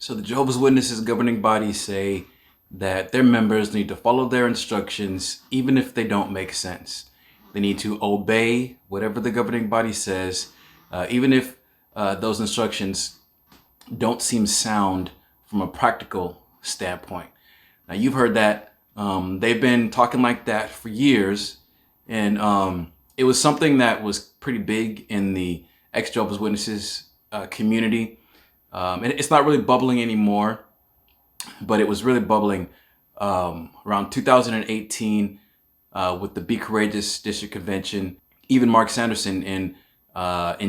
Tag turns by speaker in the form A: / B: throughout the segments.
A: So the Jehovah's Witnesses governing body say that their members need to follow their instructions even if they don't make sense. They need to obey whatever the governing body says, even if those instructions don't seem sound from a practical standpoint. Now you've heard that. They've been talking like that for years, and it was something that was pretty big in the ex-Jehovah's Witnesses community. And it's not really bubbling anymore, but it was really bubbling around 2018 with the Be Courageous District Convention. Even Mark Sanderson in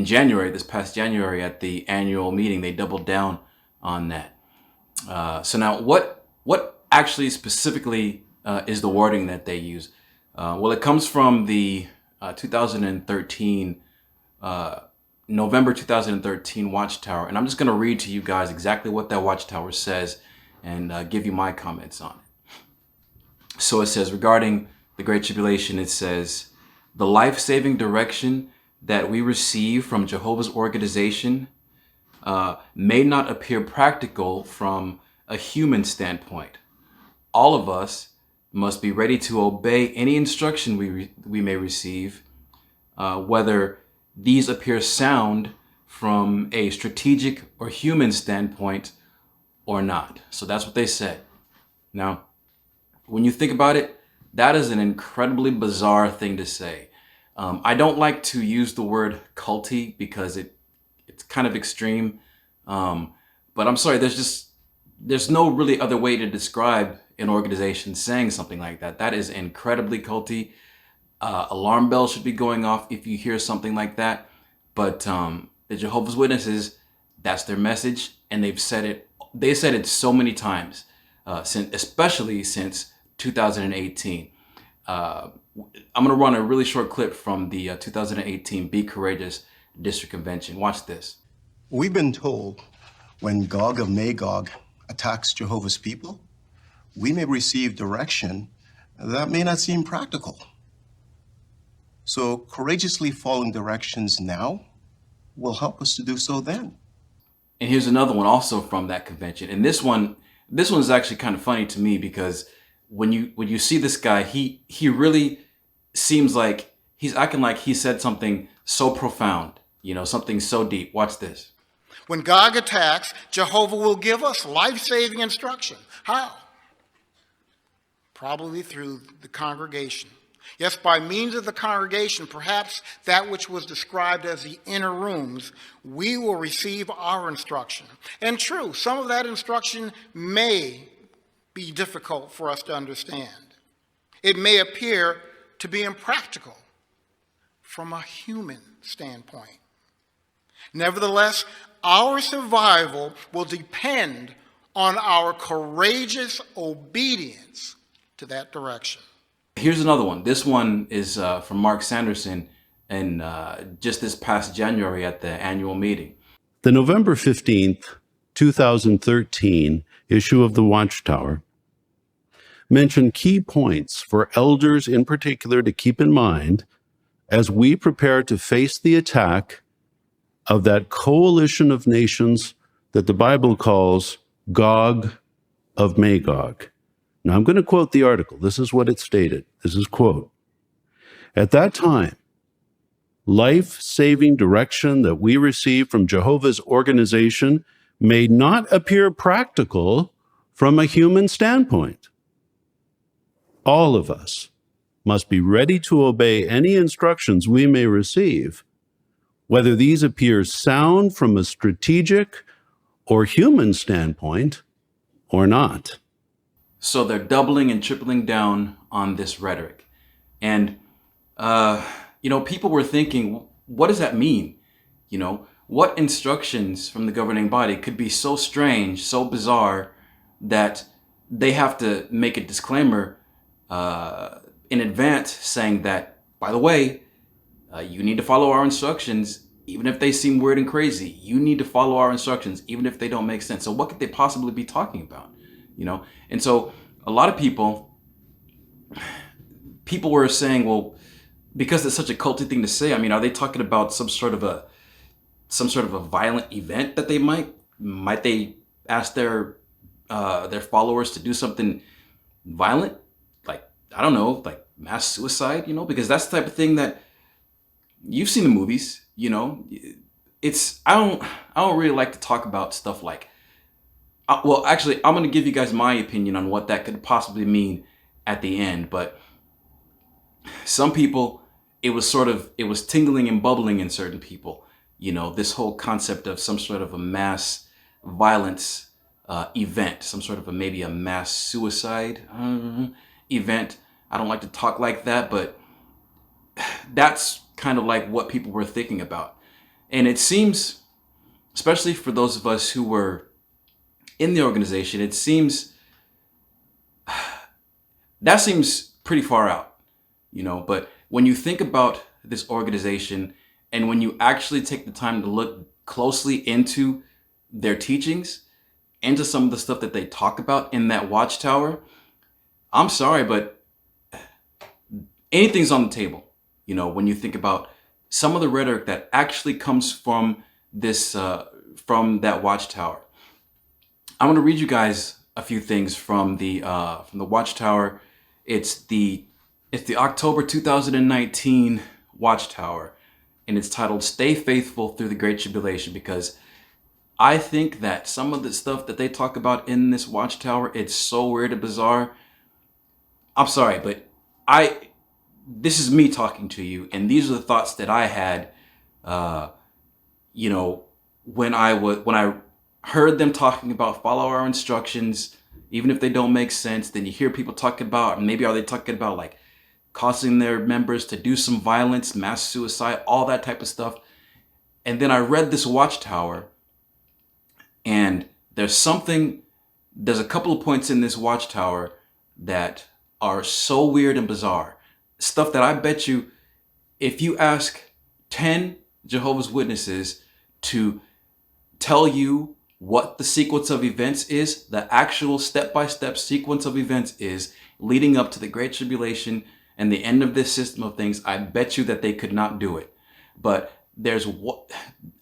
A: January, this past January at the annual meeting, they doubled down on that. So now what actually specifically is the wording that they use? Well, it comes from the 2013 November 2013 Watchtower. And I'm just going to read to you guys exactly what that Watchtower says and give you my comments on it. So it says, regarding the Great Tribulation, it says, the life-saving direction that we receive from Jehovah's organization may not appear practical from a human standpoint. All of us must be ready to obey any instruction we may receive, whether these appear sound from a strategic or human standpoint or not. So that's what they said. Now, when you think about it, that is an incredibly bizarre thing to say. I don't like to use the word culty because it's kind of extreme. But I'm sorry, there's no really other way to describe an organization saying something like that. That is incredibly culty. Alarm bells should be going off if you hear something like that. But the Jehovah's Witnesses, that's their message, and they said it so many times, especially since 2018. I'm going to run a really short clip from the 2018 Be Courageous District Convention. Watch this.
B: We've been told when Gog of Magog attacks Jehovah's people, we may receive direction that may not seem practical. So courageously following directions now will help us to do so then.
A: And here's another one also from that convention. And this one is actually kind of funny to me because when you see this guy, he really seems like he's acting like he said something so profound, something so deep. Watch this.
C: When Gog attacks, Jehovah will give us life-saving instruction. How? Probably through the congregation. Yes, by means of the congregation, perhaps that which was described as the inner rooms, we will receive our instruction. And true, some of that instruction may be difficult for us to understand. It may appear to be impractical from a human standpoint. Nevertheless, our survival will depend on our courageous obedience to that direction.
A: Here's another one. This one is from Mark Sanderson and just this past January at the annual meeting.
D: The November 15th, 2013 issue of the Watchtower mentioned key points for elders in particular to keep in mind as we prepare to face the attack of that coalition of nations that the Bible calls Gog of Magog. Now, I'm going to quote the article. This is what it stated. This is quote. At that time, life-saving direction that we receive from Jehovah's organization may not appear practical from a human standpoint. All of us must be ready to obey any instructions we may receive, whether these appear sound from a strategic or human standpoint or not.
A: So they're doubling and tripling down on this rhetoric. And, people were thinking, what does that mean? What instructions from the governing body could be so strange, so bizarre, that they have to make a disclaimer in advance saying that, by the way, you need to follow our instructions, even if they seem weird and crazy. You need to follow our instructions, even if they don't make sense. So what could they possibly be talking about? And so a lot of people were saying, well, because it's such a culty thing to say, are they talking about some sort of a violent event that they might they ask their followers to do something violent, like, I don't know, like mass suicide, because that's the type of thing that you've seen in movies. It's I don't really like to talk about stuff like, well, actually, I'm going to give you guys my opinion on what that could possibly mean at the end. But some people, it was tingling and bubbling in certain people. This whole concept of some sort of a mass violence event, some sort of maybe a mass suicide event. I don't like to talk like that, but that's kind of like what people were thinking about. And it seems, especially for those of us who were in the organization, it seems that seems pretty far out, But when you think about this organization and when you actually take the time to look closely into their teachings, into some of the stuff that they talk about in that watchtower, I'm sorry, but anything's on the table. When you think about some of the rhetoric that actually comes from from that watchtower. I'm going to read you guys a few things from the watchtower. It's the October 2019 watchtower, and it's titled "Stay Faithful Through the Great Tribulation," because I think that some of the stuff that they talk about in this watchtower, it's so weird and bizarre. I'm sorry, but this is me talking to you, and these are the thoughts that I had, when I heard them talking about follow our instructions, even if they don't make sense. Then you hear people talking about, maybe are they talking about like causing their members to do some violence, mass suicide, all that type of stuff. And then I read this watchtower, and there's a couple of points in this watchtower that are so weird and bizarre. Stuff that I bet you, if you ask 10 Jehovah's Witnesses to tell you what the sequence of events is, the actual step-by-step sequence of events is leading up to the Great Tribulation and the end of this system of things, I bet you that they could not do it. But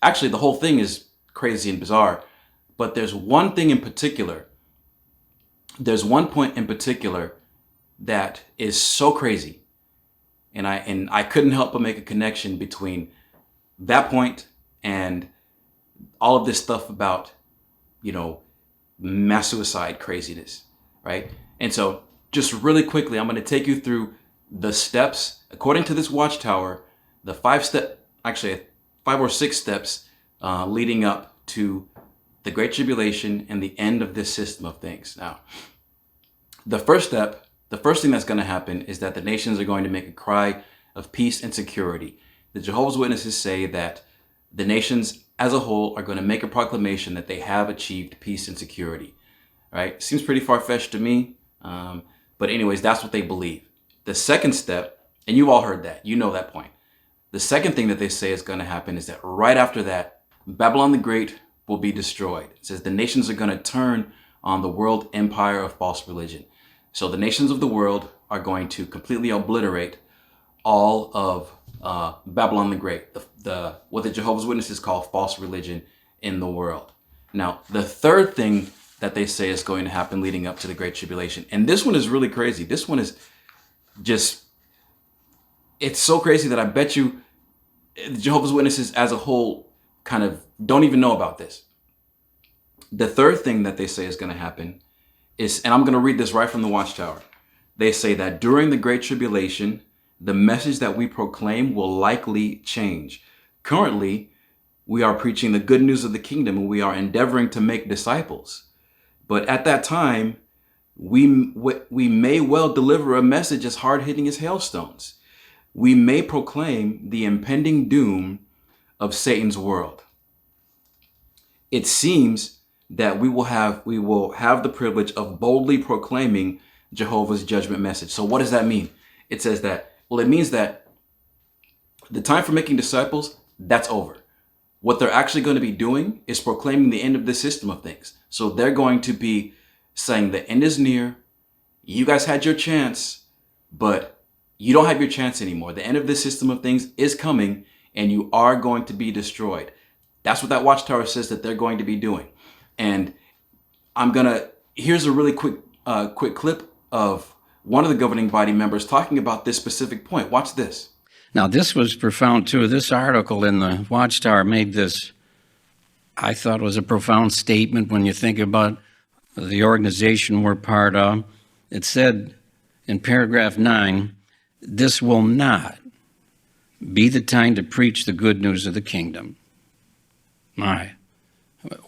A: actually the whole thing is crazy and bizarre, but there's one thing in particular, there's one point in particular that is so crazy. And I couldn't help but make a connection between that point and all of this stuff about, mass suicide craziness, right? And so just really quickly, I'm going to take you through the steps, according to this watchtower, the 5 or 6 steps leading up to the Great Tribulation and the end of this system of things. Now, the first thing that's going to happen is that the nations are going to make a cry of peace and security. The Jehovah's Witnesses say that the nations as a whole are going to make a proclamation that they have achieved peace and security. Right? Seems pretty far-fetched to me. But anyways, that's what they believe. The second step, and you've all heard that, you know that point. The second thing that they say is going to happen is that right after that, Babylon the Great will be destroyed. It says the nations are going to turn on the world empire of false religion. So the nations of the world are going to completely obliterate all of Babylon the Great, what the Jehovah's Witnesses call false religion in the world. Now, the third thing that they say is going to happen leading up to the Great Tribulation, and this one is really crazy. This one is just, it's so crazy that I bet you the Jehovah's Witnesses as a whole kind of don't even know about this. The third thing that they say is going to happen is, and I'm going to read this right from the watchtower. They say that during the Great Tribulation, the message that we proclaim will likely change. Currently, we are preaching the good news of the kingdom and we are endeavoring to make disciples. But at that time, we may well deliver a message as hard-hitting as hailstones. We may proclaim the impending doom of Satan's world. It seems that we will have the privilege of boldly proclaiming Jehovah's judgment message. So what does that mean? It says that, well, it means that the time for making disciples, that's over. What they're actually going to be doing is proclaiming the end of this system of things. So they're going to be saying the end is near. You guys had your chance, but you don't have your chance anymore. The end of this system of things is coming and you are going to be destroyed. That's what that watchtower says that they're going to be doing. And Here's a really quick clip of one of the governing body members talking about this specific point. Watch this.
E: Now, this was profound too. This article in the Watchtower made this, I thought, was a profound statement when you think about the organization we're part of. It said in paragraph 9, this will not be the time to preach the good news of the kingdom. My,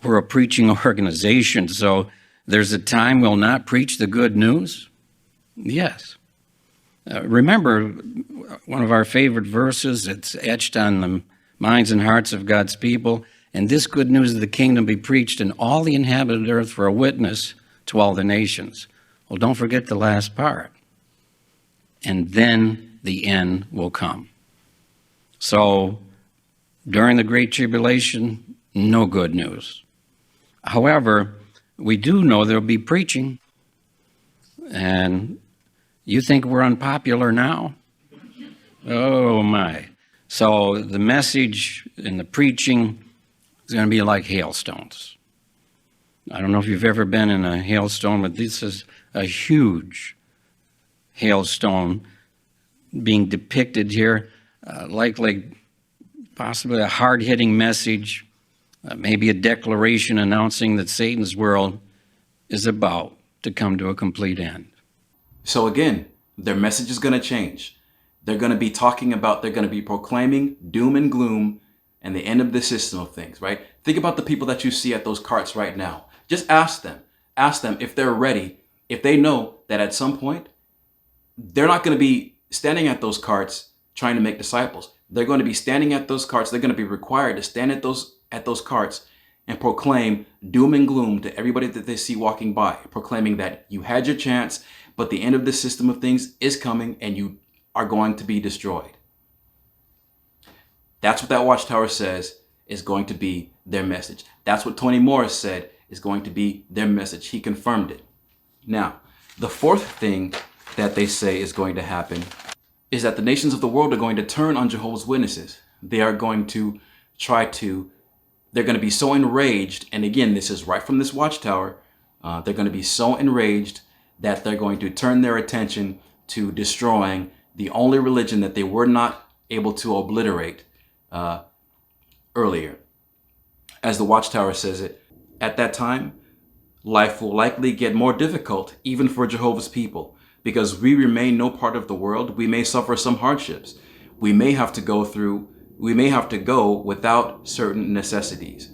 E: we're a preaching organization, so there's a time we'll not preach the good news? Yes. Remember, one of our favorite verses, it's etched on the minds and hearts of God's people, and this good news of the kingdom be preached in all the inhabited earth for a witness to all the nations. Well, don't forget the last part. And then the end will come. So, during the Great Tribulation, no good news. However, we do know there'll be preaching. And you think we're unpopular now? Oh my. So the message and the preaching is going to be like hailstones. I don't know if you've ever been in a hailstone, but this is a huge hailstone being depicted here, likely possibly a hard-hitting message, maybe a declaration announcing that Satan's world is about to come to a complete end.
A: So again, their message is going to change. They're going to be they're going to be proclaiming doom and gloom and the end of the system of things, right? Think about the people that you see at those carts right now. Just ask them if they're ready, if they know that at some point, they're not going to be standing at those carts trying to make disciples. They're going to be standing at those carts. They're going to be required to stand at those carts and proclaim doom and gloom to everybody that they see walking by, proclaiming that you had your chance, but the end of this system of things is coming and you are going to be destroyed. That's what that Watchtower says is going to be their message. That's what Tony Morris said is going to be their message. He confirmed it. Now, the fourth thing that they say is going to happen is that the nations of the world are going to turn on Jehovah's Witnesses. They are going to they're going to be so enraged, and again, this is right from this Watchtower, they're going to be so enraged that they're going to turn their attention to destroying the only religion that they were not able to obliterate earlier. As the Watchtower says it, at that time, life will likely get more difficult, even for Jehovah's people, because we remain no part of the world. We may suffer some hardships. We may have to go without certain necessities.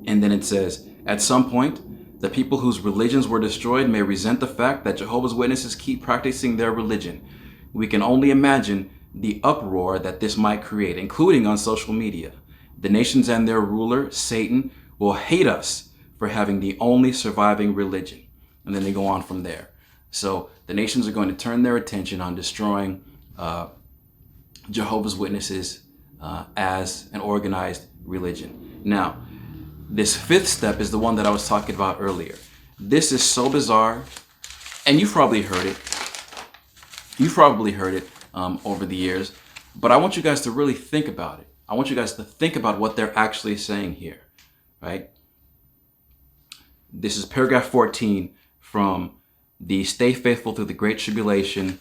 A: And then it says, at some point, the people whose religions were destroyed may resent the fact that Jehovah's Witnesses keep practicing their religion. We can only imagine the uproar that this might create, including on social media. The nations and their ruler, Satan, will hate us for having the only surviving religion. And then they go on from there. So the nations are going to turn their attention on destroying Jehovah's Witnesses as an organized religion. Now, this fifth step is the one that I was talking about earlier. This is so bizarre, and you've probably heard it. You've probably heard it over the years, but I want you guys to really think about it. I want you guys to think about what they're actually saying here, right? This is paragraph 14 from the Stay Faithful Through the Great Tribulation,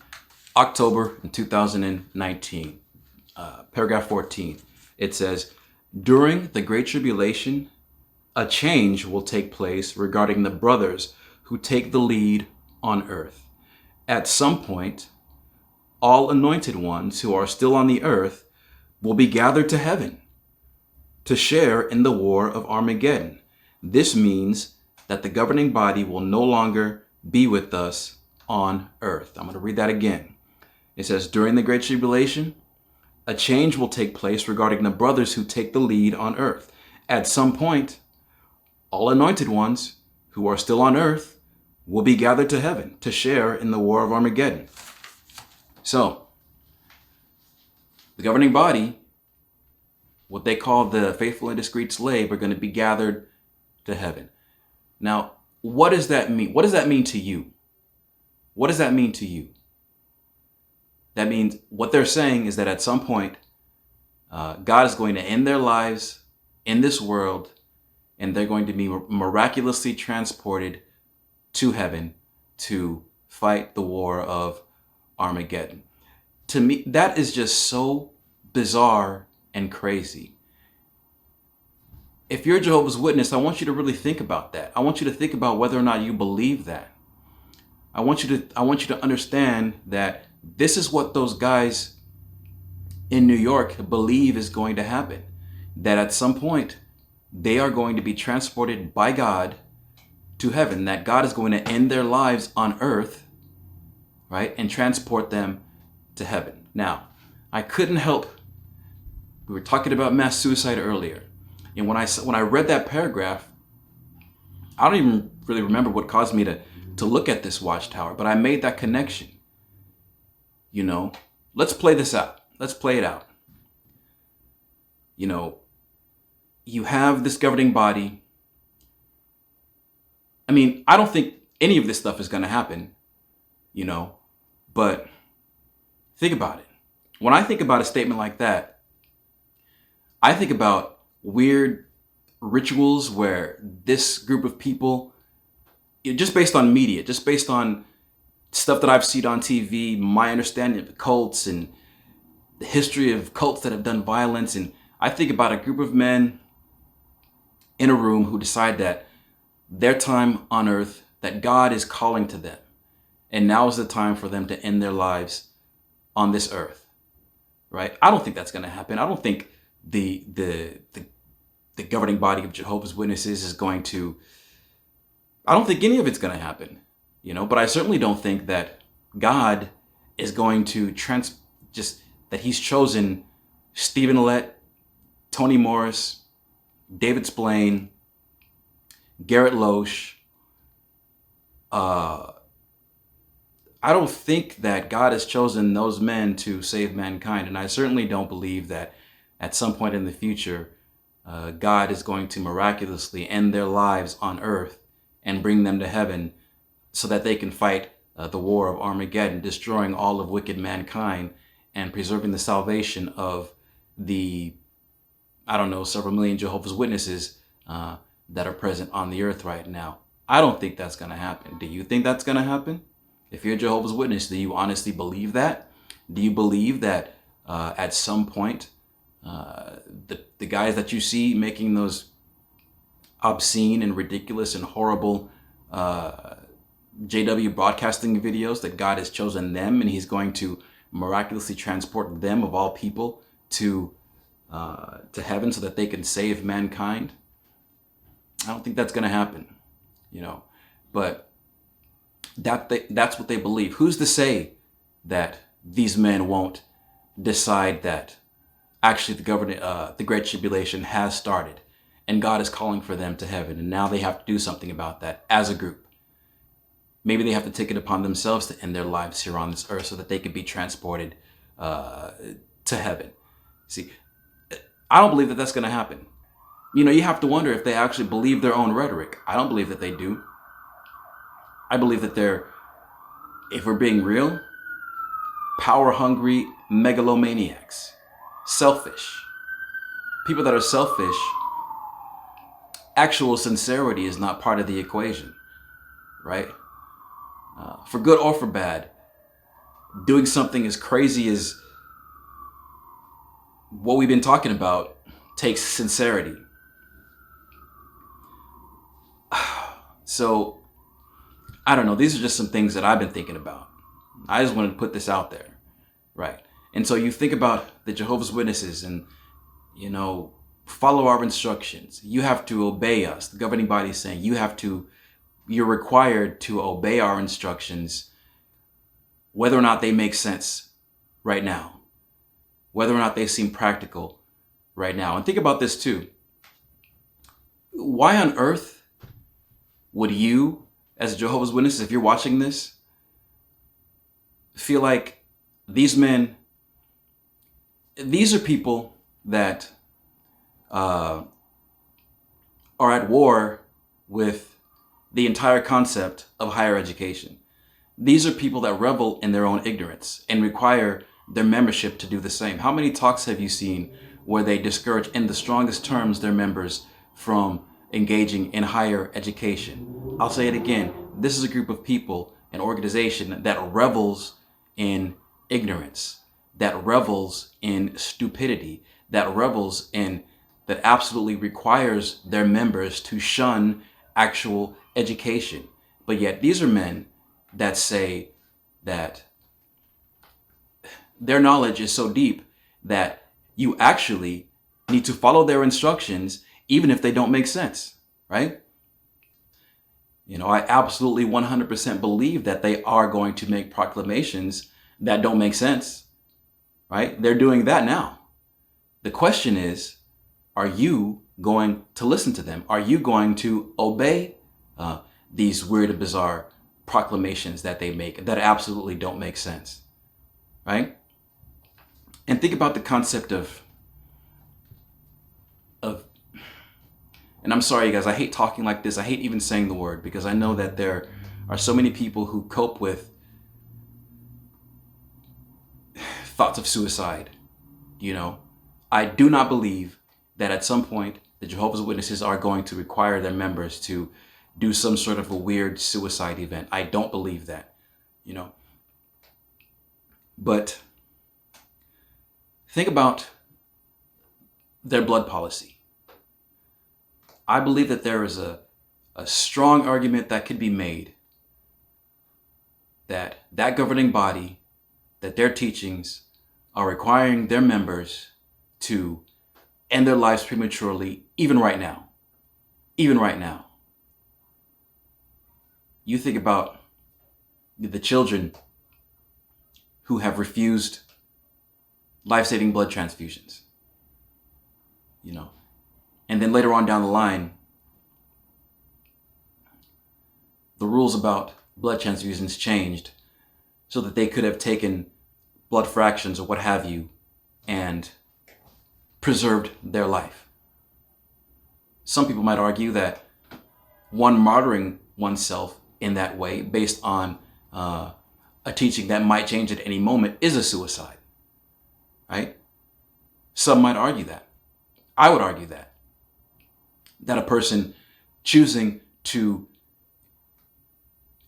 A: October 2019. Paragraph 14. It says, during the Great Tribulation, a change will take place regarding the brothers who take the lead on earth. At some point, all anointed ones who are still on the earth will be gathered to heaven to share in the war of Armageddon. This means that the governing body will no longer be with us on earth. I'm going to read that again. It says, during the Great Tribulation, a change will take place regarding the brothers who take the lead on earth. At some point, all anointed ones who are still on earth will be gathered to heaven to share in the war of Armageddon. So, the governing body, what they call the faithful and discreet slave, are going to be gathered to heaven. Now, what does that mean? What does that mean to you? What does that mean to you? That means what they're saying is that at some point, God is going to end their lives in this world, and they're going to be miraculously transported to heaven to fight the war of Armageddon. To me, that is just so bizarre and crazy. If you're a Jehovah's Witness, I want you to really think about that. I want you to think about whether or not you believe that. I want you to understand that this is what those guys in New York believe is going to happen. That at some point, they are going to be transported by God to heaven, that God is going to end their lives on earth, right, and transport them to heaven. Now, I couldn't help, we were talking about mass suicide earlier, and when I read that paragraph, I don't even really remember what caused me to look at this watchtower, but I made that connection. You know, let's play this out. Let's play it out. You know, you have this governing body. I mean, I don't think any of this stuff is going to happen, you know, but think about it. When I think about a statement like that, I think about weird rituals where this group of people, just based on media, just based on stuff that I've seen on TV, my understanding of cults and the history of cults that have done violence, and I think about a group of men in a room who decide that their time on earth, that God is calling to them, and now is the time for them to end their lives on this earth, right? I don't think that's going to happen. I don't think the governing body of Jehovah's Witnesses is going to, I don't think any of it's going to happen, you know, but I certainly don't think that God is going to that he's chosen Stephen Lett, Tony Morris, David Splain, Garrett Loesch. I don't think that God has chosen those men to save mankind. And I certainly don't believe that at some point in the future, God is going to miraculously end their lives on earth and bring them to heaven so that they can fight the war of Armageddon, destroying all of wicked mankind and preserving the salvation of the, I don't know, several million Jehovah's Witnesses that are present on the earth right now. I don't think that's going to happen. Do you think that's going to happen? If you're a Jehovah's Witness, do you honestly believe that? Do you believe that at some point, the guys that you see making those obscene and ridiculous and horrible JW broadcasting videos, that God has chosen them and he's going to miraculously transport them of all people to heaven so that they can save mankind? I don't think that's going to happen, you know, but that's what they believe. Who's to say that these men won't decide that actually the Great Tribulation has started and God is calling for them to heaven, and now they have to do something about that as a group? Maybe they have to take it upon themselves to end their lives here on this earth so that they could be transported to heaven. See, I don't believe that that's going to happen. You know, you have to wonder if they actually believe their own rhetoric. I don't believe that they do. I believe that they're, if we're being real, power-hungry megalomaniacs, selfish. People that are selfish, actual sincerity is not part of the equation, right? For good or for bad, doing something as crazy as what we've been talking about takes sincerity. So, I don't know. These are just some things that I've been thinking about. I just wanted to put this out there, right? And so you think about the Jehovah's Witnesses and, you know, follow our instructions. You have to obey us. The governing body is saying you're required to obey our instructions, whether or not they make sense right now, whether or not they seem practical right now. And think about this too. Why on earth would you, as a Jehovah's Witness, if you're watching this, feel like these men, these are people that are at war with the entire concept of higher education? These are people that revel in their own ignorance and require their membership to do the same. How many talks have you seen where they discourage in the strongest terms their members from engaging in higher education. I'll say it again. This is a group of people, an organization that revels in ignorance, that revels in stupidity, that revels in, that absolutely requires their members to shun actual education. But yet these are men that say that their knowledge is so deep that you actually need to follow their instructions even if they don't make sense, right? You know, I absolutely 100% believe that they are going to make proclamations that don't make sense, right? They're doing that now. The question is, are you going to listen to them? Are you going to obey these weird and bizarre proclamations that they make that absolutely don't make sense, right? And think about the concept of, and I'm sorry, you guys, I hate talking like this. I hate even saying the word because I know that there are so many people who cope with thoughts of suicide. You know, I do not believe that at some point the Jehovah's Witnesses are going to require their members to do some sort of a weird suicide event. I don't believe that, you know. But think about their blood policy. I believe that there is a strong argument that could be made that that governing body, that their teachings are requiring their members to end their lives prematurely, even right now. Even right now. You think about the children who have refused life-saving blood transfusions, you know, and then later on down the line, the rules about blood transfusions changed so that they could have taken blood fractions or what have you and preserved their life. Some people might argue that one martyring oneself in that way based on a teaching that might change at any moment is a suicide, right? Some might argue that. I would argue that a person choosing to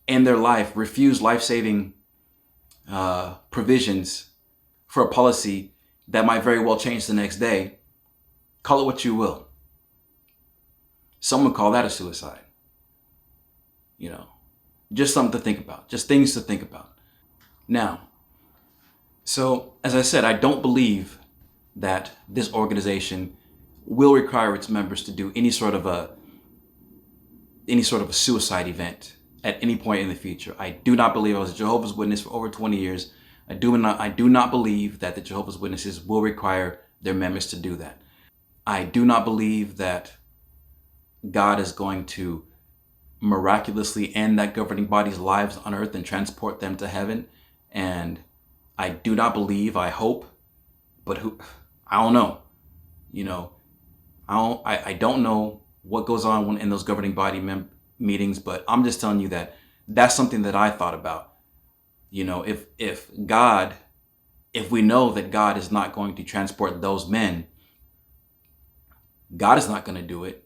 A: end their life, refuse life-saving provisions for a policy that might very well change the next day, call it what you will. Some would call that a suicide. You know, just something to think about, just things to think about. Now, so as I said, I don't believe that this organization will require its members to do any sort of a suicide event at any point in the future. I do not believe. I was a Jehovah's Witness for over 20 years. I do not believe that the Jehovah's Witnesses will require their members to do that. I do not believe that God is going to miraculously end that governing body's lives on earth and transport them to heaven. And I do not believe, I hope, but I don't know. You know, I don't know what goes on in those governing body meetings, but I'm just telling you that that's something that I thought about. You know, if we know that God is not going to transport those men, God is not going to do it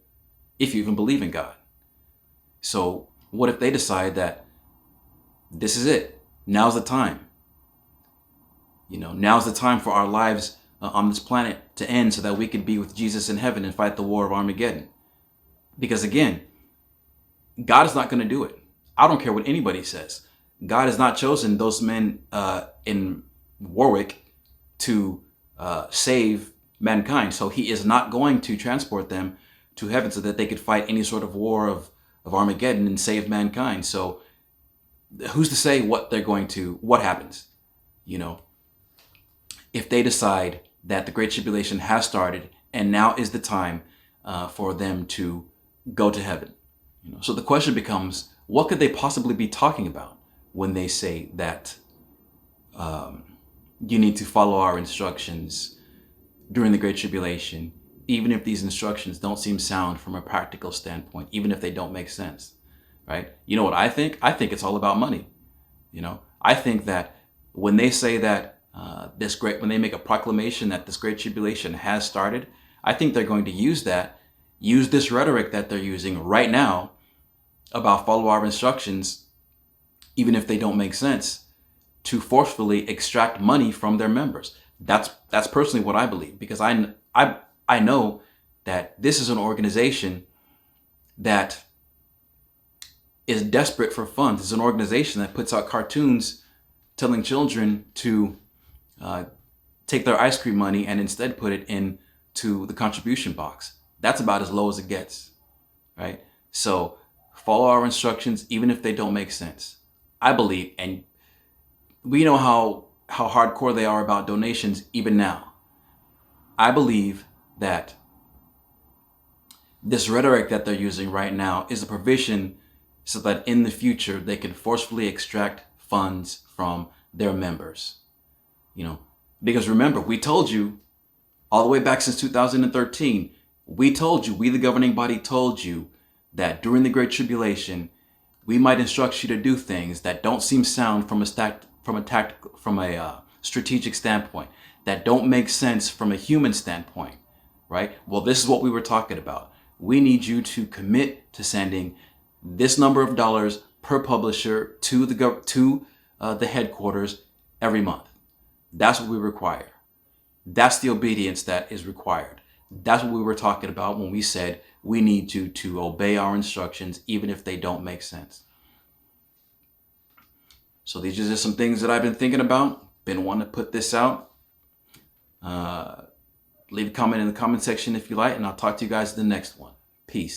A: if you even believe in God. So what if they decide that this is it? Now's the time. You know, now's the time for our lives on this planet to end so that we could be with Jesus in heaven and fight the war of Armageddon. Because again, God is not going to do it. I don't care what anybody says. God has not chosen those men in Warwick to save mankind. So he is not going to transport them to heaven so that they could fight any sort of war of Armageddon and save mankind. So who's to say what happens? You know, if they decide that the Great Tribulation has started and now is the time for them to go to heaven. You know, so the question becomes, what could they possibly be talking about when they say that you need to follow our instructions during the Great Tribulation, even if these instructions don't seem sound from a practical standpoint, even if they don't make sense, right? You know what I think? I think it's all about money. You know, I think that when they say that when they make a proclamation that this Great Tribulation has started, I think they're going to use that use this rhetoric that they're using right now about follow our instructions, even if they don't make sense, to forcefully extract money from their members. That's personally what I believe, because I know that this is an organization that is desperate for funds. It's an organization that puts out cartoons telling children to take their ice cream money and instead put it into the contribution box. That's about as low as it gets, right? So follow our instructions, even if they don't make sense. I believe, and we know how hardcore they are about donations even now. I believe that this rhetoric that they're using right now is a provision so that in the future they can forcefully extract funds from their members. Because remember, we told you all the way back since 2013, we the governing body told you that during the Great Tribulation, we might instruct you to do things that don't seem sound from a strategic standpoint, that don't make sense from a human standpoint, right? Well, this is what we were talking about. We need you to commit to sending this number of dollars per publisher to the headquarters every month. That's what we require. That's the obedience that is required. That's what we were talking about when we said we need to obey our instructions, even if they don't make sense. So these are just some things that I've been thinking about. Been wanting to put this out. Leave a comment in the comment section if you like, and I'll talk to you guys in the next one. Peace.